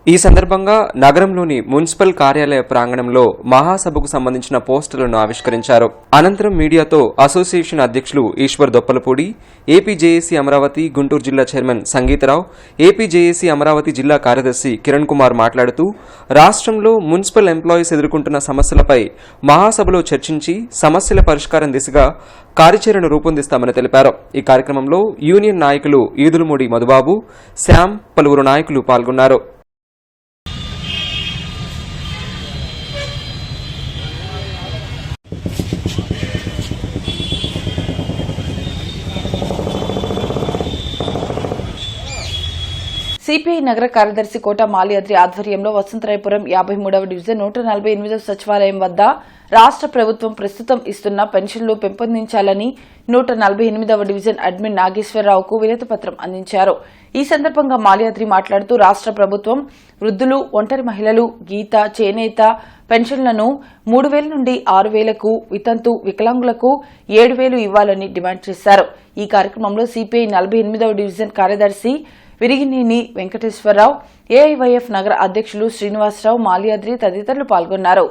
ఈ సందర్భంగా నగరంలోని మున్సిపల్ కార్యాలయ ప్రాంగణంలో మహాసభకు సంబంధించిన పోస్టర్లను ఆవిష్కరించారు. అనంతరం మీడియాతో అసోసియేషన్ అధ్యక్షులు ఈశ్వర్ దొప్పలపూడి, ఏపీజేఏసీ అమరావతి గుంటూరు జిల్లా చైర్మన్ సంగీతరావు, ఏపీజేఏసీ అమరావతి జిల్లా కార్యదర్శి కిరణ్ కుమార్ మాట్లాడుతూ రాష్ట్రంలో మున్సిపల్ ఎంప్లాయీస్ ఎదుర్కొంటున్న సమస్యలపై మహాసభలో చర్చించి సమస్యల పరిష్కారం దిశగా కార్యాచరణ రూపొందిస్తామని తెలిపారు. ఈ కార్యక్రమంలో యూనియన్ నాయకులు ఈదులమూడి మధుబాబు, శ్యామ్, పలువురు నాయకులు పాల్గొన్నారు.
సిపిఐ నగర కార్యదర్శి కోట మాల్యాద్రి ఆధ్వర్యంలో వసంతరాయపురం 53వ డివిజన్ 148వ సచివాలయం వద్ద రాష్ట్ర ప్రభుత్వం ప్రస్తుతం ఇస్తున్న పెన్షన్లు పెంపొందించాలని 148వ డివిజన్ అడ్మిన్ నాగేశ్వరరావుకు వినతిపత్రం అందించారు. ఈ సందర్భంగా మాల్యాద్రి మాట్లాడుతూ రాష్ట్ర ప్రభుత్వం వృద్ధులు, ఒంటరి మహిళలు, గీత, చేనేత పెన్షన్లను 3,000 నుండి 6,000కు, వితంతు వికలాంగులకు 7,000 ఇవ్వాలని డిమాండ్ చేశారు. ఈ కార్యక్రమంలో సిపిఐ 48వ డివిజన్ కార్యదర్శి విరిగినేని వెంకటేశ్వరరావు, ఏఐవైఎఫ్ నగర అధ్యక్షులు శ్రీనివాసరావు, మాల్యాద్రి తదితరులు పాల్గొన్నారు.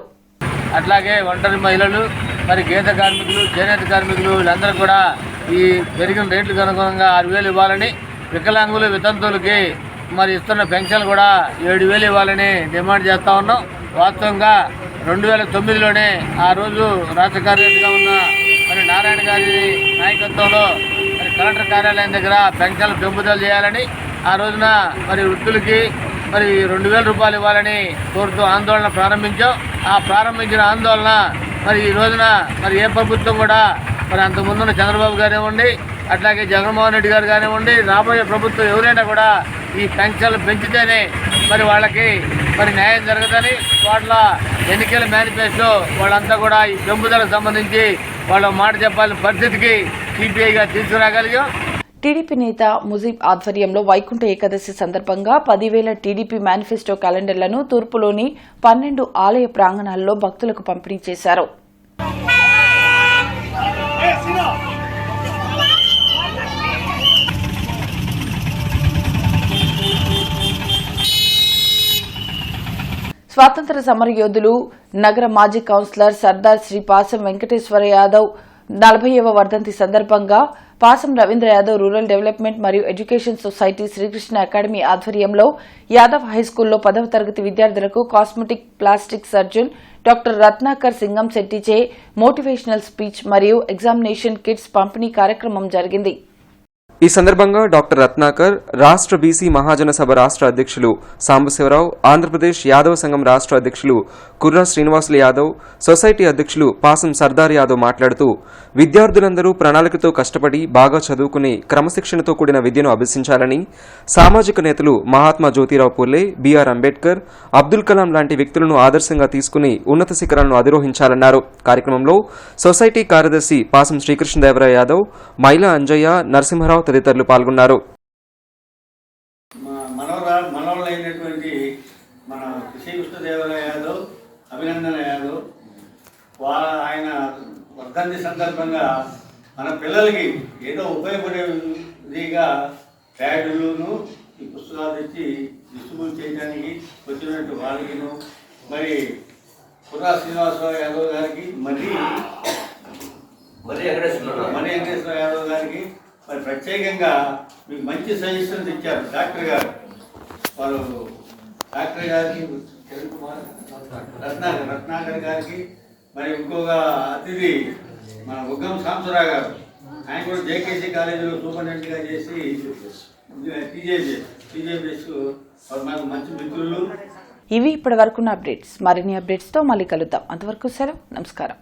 అట్లాగే ఒంటరి మహిళలు, మరి గీత కార్మికులు, చేనేత కార్మికులు వీళ్ళందరూ కూడా ఈ పెరిగిన రేట్లకు అనుగుణంగా 6,000 ఇవ్వాలని, వికలాంగులు, వితంతువులకి మరి ఇస్తున్న పెన్షన్ కూడా 7,000 ఇవ్వాలని డిమాండ్ చేస్తూ ఉన్నాం. వాస్తవంగా 2009లోనే ఆ రోజు రాష్ట్ర కార్యదర్శిగా ఉన్న మరి నారాయణ గారి నాయకత్వంలో మరి కలెక్టర్ కార్యాలయం దగ్గర పెన్షన్లు పెంపుదల చేయాలని, ఆ రోజున మరి వృద్ధులకి మరి 2,000 రూపాయలు ఇవ్వాలని కోరుతూ ఆందోళన ప్రారంభించాం. ఆ ప్రారంభించిన ఆందోళన మరి ఈ రోజున మరి ఏ ప్రభుత్వం కూడా మరి అంతకుముందున్న చంద్రబాబు కానివ్వండి, అట్లాగే జగన్మోహన్ రెడ్డి గారు కానివ్వండి, రాబోయే ప్రభుత్వం ఎవరైనా కూడా ఈ పెన్షన్లు పెంచితేనే మరి వాళ్ళకి మరి న్యాయం జరగదని వాళ్ళ ఎన్నికల మేనిఫెస్టో వాళ్ళంతా కూడా ఈ పెంపుదలకు సంబంధించి వాళ్ళ మాట చెప్పాల్సిన పరిస్థితికి సిపిఐగా తీసుకురాగలిగాం.
టీడీపీ నేత ముజీబ్ ఆధ్వర్యంలో వైకుంఠ ఏకాదశి సందర్భంగా 10,000 టీడీపీ మేనిఫెస్టో క్యాలెండర్లను తూర్పులోని 12 ఆలయ ప్రాంగణాల్లో భక్తులకు పంపిణీ చేశారు. స్వాతంత్ర సమరయోధులు నగర మాజీ కౌన్సిలర్ సర్దార్ శ్రీ పాసం వెంకటేశ్వర యాదవ్ 40వ వర్ధంతి సందర్భంగా పాసం రవీంద్ర యాదవ్ రూరల్ డెవలప్మెంట్ మరియు ఎడ్యుకేషన్ సొసైటీ శ్రీకృష్ణ అకాడమీ ఆధ్వర్యంలో యాదవ్ హైస్కూల్లో 10వ తరగతి విద్యార్థులకు cosmetic plastic surgeon doctor Ratnakar Singam శెట్టిచే మోటివేషనల్ స్పీచ్ మరియు ఎగ్జామినేషన్ కిట్స్ పంపిణీ కార్యక్రమం జరిగింది.
ఈ సందర్భంగా డాక్టర్ రత్నాకర్, రాష్ట్ర బీసీ మహాజన సభ రాష్ట్ర అధ్యక్షులు సాంబశివరావు, ఆంధ్రప్రదేశ్ యాదవ సంఘం రాష్ట్ర అధ్యక్షులు కుర్రా శ్రీనివాసులు యాదవ్, సొసైటీ అధ్యక్షులు పాసం సర్దార్ యాదవ్ మాట్లాడుతూ విద్యార్థులందరూ ప్రణాళికతో కష్టపడి బాగా చదువుకుని క్రమశిక్షణతో కూడిన విద్యను అభ్యసించాలని, సామాజిక నేతలు మహాత్మా జ్యోతిరావు పూలే, బీఆర్ అంబేద్కర్, అబ్దుల్ కలాం లాంటి వ్యక్తులను ఆదర్శంగా తీసుకుని ఉన్నత శిఖరాలను అధిరోహించాలన్నారు. కార్యక్రమంలో సొసైటీ కార్యదర్శి పాసం శ్రీకృష్ణదేవరాయ యాదవ్, మైలా అంజయ్య, నరసింహరావు తదితరులు పాల్గొన్నారు.
మనవలైనటువంటి మన శ్రీకృష్ణదేవరాయ యాదవ్, అభినందన యాదవ్ ఆయన వర్ధంతి సందర్భంగా మన పిల్లలకి ఏదో ఉపయోగపడేదిగా ప్యాడులను ఈ పుస్తకాలు ఇచ్చి డిస్ట్రిబ్యూట్ చేయడానికి వచ్చినట్టు వాళ్ళకిను, మరి పురా శ్రీనివాసరావు యాదవ్ గారికి, మరి వెంకటేశ్వర యాదవ్ గారికి మరి ప్రత్యేకంగా మీకు మంచి సజెషన్స్ ఇచ్చారు డాక్టర్ గారు. వారు డాక్టర్ గారికి, రత్నాకర్ గారికి, మరి ఇంకొక అతిథి మన ఉగ్గం సాంబశివరావు గారు, ఆయన కూడా జేకేసీ కాలేజీలో సూపరింటెండెంట్గా చేసి టీజేబీఎస్ మాకు మంచి మిత్రులు.
ఇవి ఇప్పటి వరకున్న అప్డేట్స్. మరిన్ని అప్డేట్స్తో మళ్ళీ కలుద్దాం. అంతవరకు సెలవు. నమస్కారం.